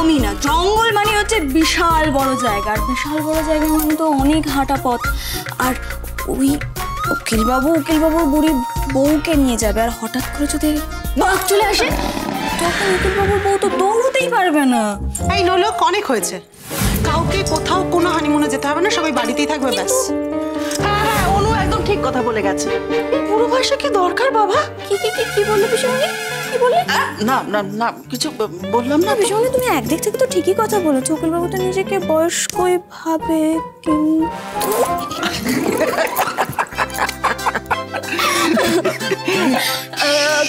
একদমই না। জঙ্গল মানে হচ্ছে বিশাল বড় জায়গা, আর বিশাল বড় জায়গা মানে তো অনেক হাঁটা পথ। আর ওই উকিলবাবুর বুড়ি বউকে নিয়ে যাবে, আর হঠাৎ করে যদি বাঘ চলে আসে তখন উকিলবাবুর বউ তো দৌড়তেই পারবে না। এই নোলক, অনেক হয়েছে। কাউকে কোথাও কোনো হানিমুনে যেতে হবে না, সবাই বাড়িতেই থাকবে ব্যাস। হ্যাঁ, অনু একদম ঠিক কথা বলে গেছে। পুরো ভাষা কি দরকার বাবা? কি বললে পিসমণি? কি বললে? না না না, কিছু বললাম না। পিসমণি, তুমি একদিক থেকে তো ঠিকই কথা বলেছো। উকিলবাবু তো নিজেকে বয়স্কই ভাবে,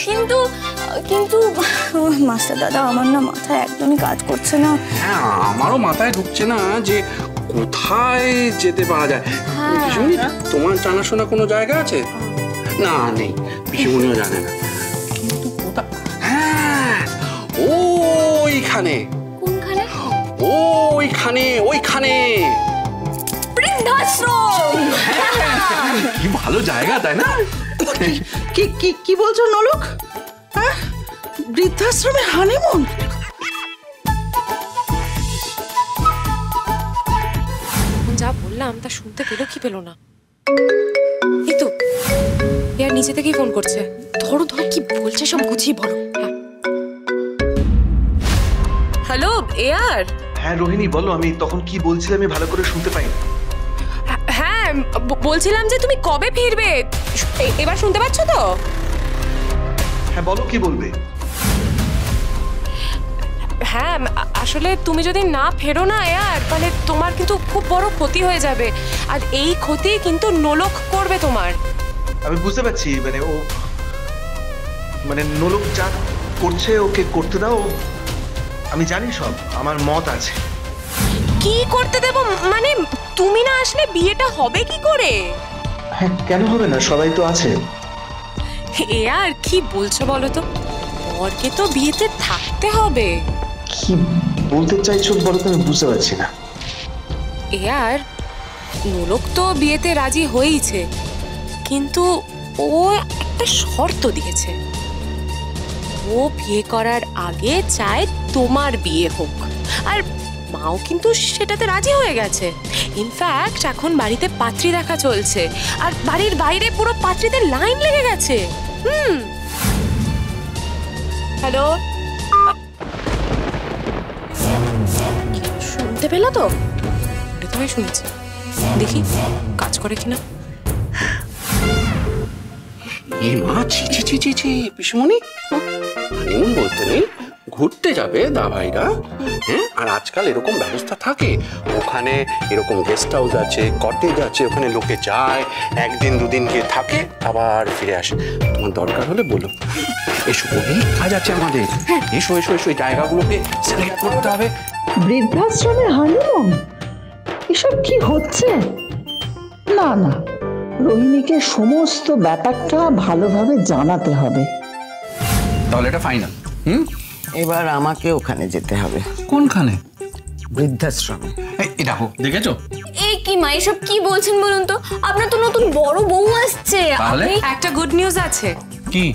কিন্তু কিন্তু মাস্টার দাদা, আমার না মাথায় একদমই কাজ করছে না। হ্যাঁ, আমারও মাথায় ঢুকছে না যে কোথায় যেতে পারা যায়। পিসমণি, তোমার জানাশোনা কোনো জায়গা আছে? না, নেই, পিসমণিও জানে না। কিন্তু কোথায়? হ্যাঁ, ওইখানে। কোনখানে? ওইখানে বৃদ্ধাশ্রম। কি ভালো জায়গা, তাই না? কি বলছো নোলক? হ্যাঁ, বৃদ্ধাশ্রমে হানিমুন? যা বললাম তা শুনতে পেলো কি পেলো না? এই তো এয়ার নিচে থেকেই ফোন করছে। ধরো কি বলছে সব গুছিয়ে বলো। Hello air. হ্যাঁ রোহিণী, বলো। আমি তখন কি বলছিলে আমি ভালো করে শুনতে পাইনি। হ্যাঁ, বলছিলাম যে তুমি কবে ফিরবে। এবার শুনতে পাচ্ছ তো? হ্যাঁ বলো, কি বলবে? হ্যাঁ, আসলে তুমি যদি না ফেরো না এয়ার, তাহলে তোমার কিন্তু খুব বড় ক্ষতি হয়ে যাবে। আর এই ক্ষতি কিন্তু নোলক করবে তোমার। আমি বুঝতে পারছি, মানে নোলক যা করছে ওকে করতে দাও। আমি জানি সব, আমার মত আছে। কি করতে দেব? মানে তুমি না আসলে বিয়েটা হবে কি করে? হ্যাঁ, কেন হবে না? সবাই তো আছে। এয়ার কি বলছো বলো তো? ওরকে তো বিয়েতে থাকতে হবে। কি বলতে চাইছো বলো তো, আমি বুঝতে পারছি না। এয়ার, নোলক তো বিয়েতে রাজি হয়েইছে, কিন্তু ও একটা শর্ত দিয়েছে। ও বিয়ে করার আগে চায় তোমার বিয়ে হোক, আর মাও কিন্তু সেটাতে রাজি হয়ে গেছে। ইনফ্যাক্ট এখন বাড়িতে পাত্রী দেখা চলছে, আর বাড়ির বাইরে পুরো পাত্রীদের লাইন লেগে গেছে। হ্যালো, শুনতে পেলো তো? তুমি শুনেছি, দেখি কাজ করে কিনা। পিসমণি, হানিমুন বলতে নেই, ঘুরতে যাবে দাভাইরা। হ্যাঁ, আর আজকাল এরকম ব্যবস্থা থাকে। ওখানে এরকম গেস্ট হাউস আছে, কটেজ আছে, ওখানে লোকে যায়, একদিন দুদিন গিয়ে থাকে, আবার ফিরে আসে। তোমার দরকার হলে বলো। এসো, অনেক কাজ আছে আমাদের। এসো এসো এসো, এই জায়গাগুলোকে সিলেক্ট করতে হবে। বৃদ্ধাশ্রমে হানিমুন? এসব কি হচ্ছে? না না, রোহিণীকে সমস্ত ব্যাপারটা ভালোভাবে জানাতে হবে। তাহলে এটা ফাইনাল। এবার আমাকে ওখানে যেতে হবে। কোনখানে? বৃদ্ধাশ্রমে। এই দেখো, দেখেছো? এই কি মা, এসব কি বলছেন বলুন তো? আপনার তো নতুন বড় বউ আসছে। তাহলে একটা গুড নিউজ আছে। কি?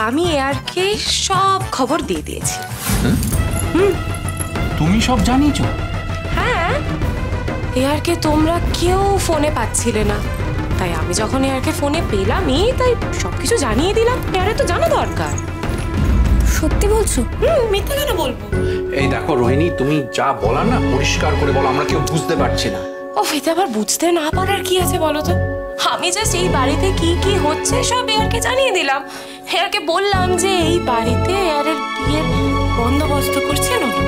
আমি এয়ারকে সব খবর দিয়ে দিয়েছি। তুমি সব জানিয়েছো? হ্যাঁ, এয়ারকে তোমরা কেউ ফোনে পাচ্ছিলে না, তাই আমি যখন এয়ারকে ফোনে পেলামই, তাই সবকিছু জানিয়ে দিলাম। এয়ারে তো জানা দরকার। সত্যি বলছো? মিথ্যে কেন বলবো? এই দেখো রোহিণী, তুমি যা বলার না পরিষ্কার করে বলো, আমরা কেউ বুঝতে পারছি না। ও এতে আবার বুঝতে না পারার কি আছে বলো তো? আমি জাস্ট এই বাড়িতে কি কি হচ্ছে সব এয়ারকে জানিয়ে দিলাম। এয়ারকে বললাম যে এই বাড়িতে এয়ারের বিয়ের বন্দোবস্ত করছে নোলক।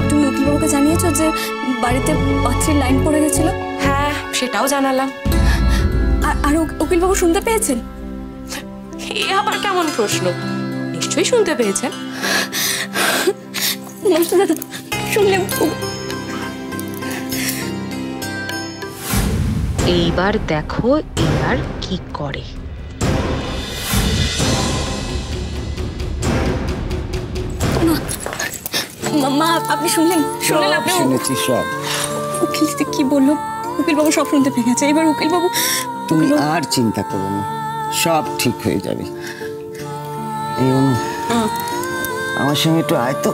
তুমি উকিলবাবুকে জানিয়েছো যে বাড়িতে পাত্রীর লাইন পড়ে গেছিল? হ্যাঁ, সেটাও জানালাম। আর উকিলবাবু শুনতে পেয়েছেন? এ আবার কেমন প্রশ্ন? নিশ্চয়ই শুনতে পেয়েছেন। শুনলে এইবার দেখো এবার কি করে। মা, আপনি শুনলেন? আপনি? শুনেছি সব। উকিল কি বললো? উকিলবাবু সব শুনতে পেয়ে গেছে। এবার উকিলবাবু, তুমি আর চিন্তা করো না, সব ঠিক হয়ে যাবে। এই অনু, আমার সঙ্গে একটু আয় তো,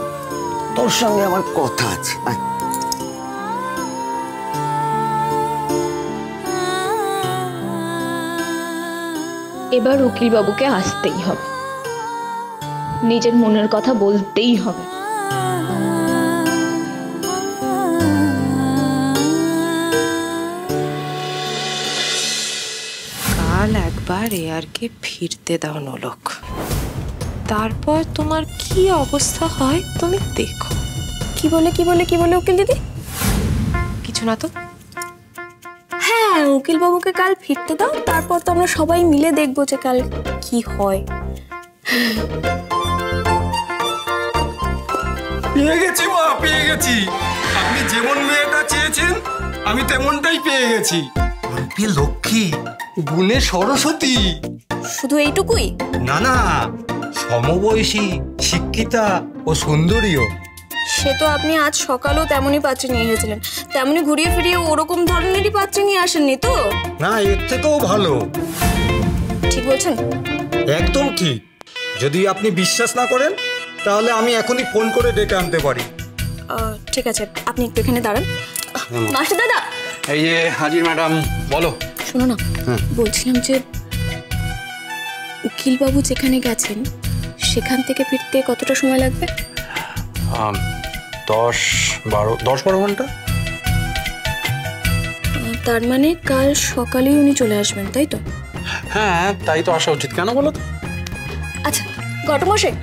তোর সঙ্গে আমার কথা আছে। আয়। এবার উকিল বাবুকে আসতেই হবে, নিজের মনের কথা বলতেই হবে। কাল একবার এয়ারকে ফিরতে দাও নোলক, তারপর তোমার কি অবস্থা হয় তুমি দেখো। কি বলে উকিল দিদি? কিছু না তো। হ্যাঁ, উকিল বাবুকে কাল ফিরতে দাও, তারপর তো আমরা সবাই মিলে দেখবো যে কাল কি হয়। পেয়ে গেছি মা, পেয়ে গেছি। আপনি যেমন মেয়েটা চেয়েছেন আমি তেমনটাই পেয়ে গেছি। রূপে লক্ষ্মী, গুণে সরস্বতী। শুধু এইটুকুই? না না, সমবয়সী, শিক্ষিতা ও সুন্দরীও। সে তো আপনি আজ সকালেও তেমনই পাত্রী নিয়ে এসেছিলেন, তেমনি ঘুরিয়ে ফিরিয়ে ওরকম ধরনেরই পাত্রী নিয়ে আসেননি তো? না, এর থেকেও ভালো। ঠিক বলছেন? একদম ঠিক। যদি আপনি বিশ্বাস না করেন তাহলে আমি এখনই ফোন করে ডেকে আনতে পারি। ঠিক আছে, আপনি একটু এখানে দাঁড়ান। মাস্টার দাদা, এই যে হাজির ম্যাডাম, বলো। শোনো না, বলছিলাম যে উকিল বাবু যেখানে গেছেন সেখান থেকে ফিরতে কতটা সময় লাগবে? 10-12 ঘন্টা। তার মানে কাল সকালেই উনি চলে আসবেন, তাই তো? হ্যাঁ, তাই তো আসা উচিত। কেন বলো তো? আচ্ছা ঘটমশাই,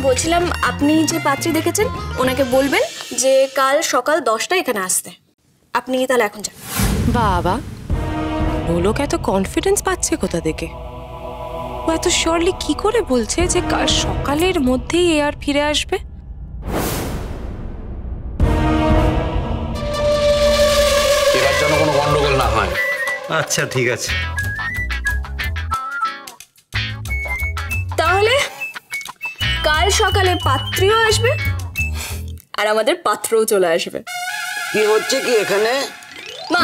বলছিলাম আপনি যে পাত্রী দেখেছেন ওনাকে বলবেন যে কাল সকাল 10টায় এখানে আসতে। আপনি তাহলে এখন যান। বাবা, নোলক এত কনফিডেন্স পাচ্ছে কোথা থেকে? ও এত শিওরলি কি করে বলছে যে কাল সকালের মধ্যেই এয়ার ফিরে আসবে? এবার যেন কোনো গন্ডগোল না হয়। আচ্ছা ঠিক আছে। তাহলে কাল সকালে পাত্রীও আসবে আর আমাদের পাত্রও চলে আসবে। কি হচ্ছে কি এখানে? মা,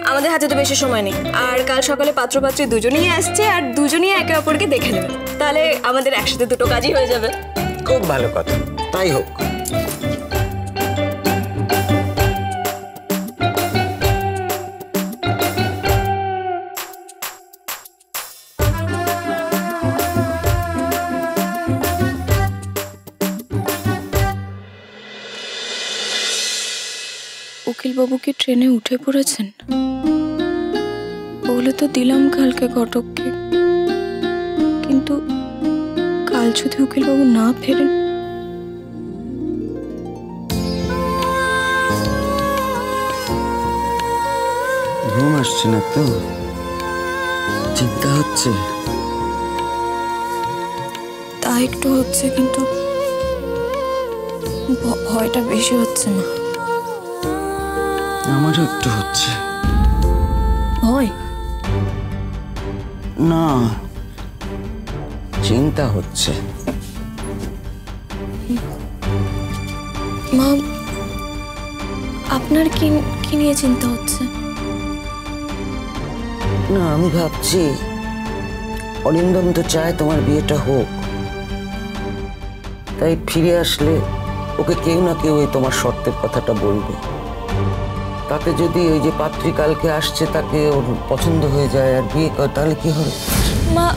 আমাদের হাতে তো বেশি সময় নেই, আর কাল সকালে পাত্র পাত্রী দুজনেই আসছে আর দুজনেই একে অপরকে দেখে নেবে, তাহলে আমাদের একসাথে দুটো কাজই হয়ে যাবে। খুব ভালো কথা, তাই হোক। উকিলবাবু কি ট্রেনে উঠে পড়েছেন? বলে তো দিলাম কালকে ঘটককে, কিন্তু কাল যদি উকিলবাবু না ফেরেন। ঘুম আসছে না তো? চিন্তা হচ্ছে? তা একটু হচ্ছে, কিন্তু ভয়টা বেশি হচ্ছে না। আমারও একটু হচ্ছে। ভয় না, চিন্তা হচ্ছে। মা, আপনার কি নিয়ে চিন্তা হচ্ছে? না, আমি ভাবছি অরিন্দম তো চায় তোমার বিয়েটা হোক, তাই ফিরে আসলে ওকে কেউ না কেউ তোমার শর্তের কথাটা বলবে। তাতে যদি ওই যে পাত্রী কালকে আসছে তাকে ওর পছন্দ হয়ে যায় আর বিয়ে করে, তাহলে কি হবে? মা,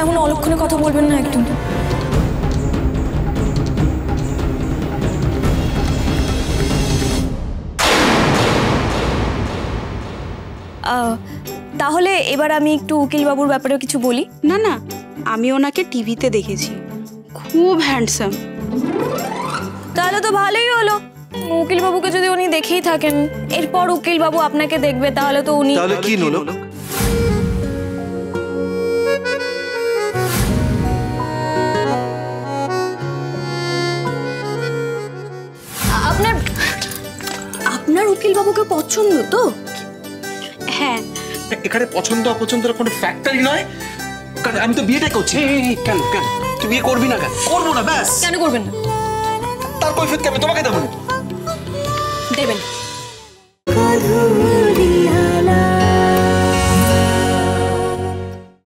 এখন অলক্ষণে কথা বলবেন না একদম। তাহলে এবার আমি একটু উকিলবাবুর ব্যাপারে কিছু বলি। না না, আমি ওনাকে টিভিতে দেখেছি, খুব হ্যান্ডসাম। তাহলে তো ভালোই হলো। উকিলবাবুকে যদি উনি দেখেই থাকেন, এরপর উকিলবাবু আপনাকে দেখবে, তাহলে তো উনি। তাহলে কি নোলক? আপনার উকিলবাবুকে পছন্দ তো? হ্যাঁ। এখানে পছন্দ অপছন্দের কোনো ফ্যাক্টরি নয়, কারণ আমি তো বিয়েটা করছি। কেন কেন তুই বিয়ে করবি না? কেন করবো না? ব্যাস। কেন করবেন না? তার কৈফিয়ত আমি তোমাকে দেবো। দেবেন।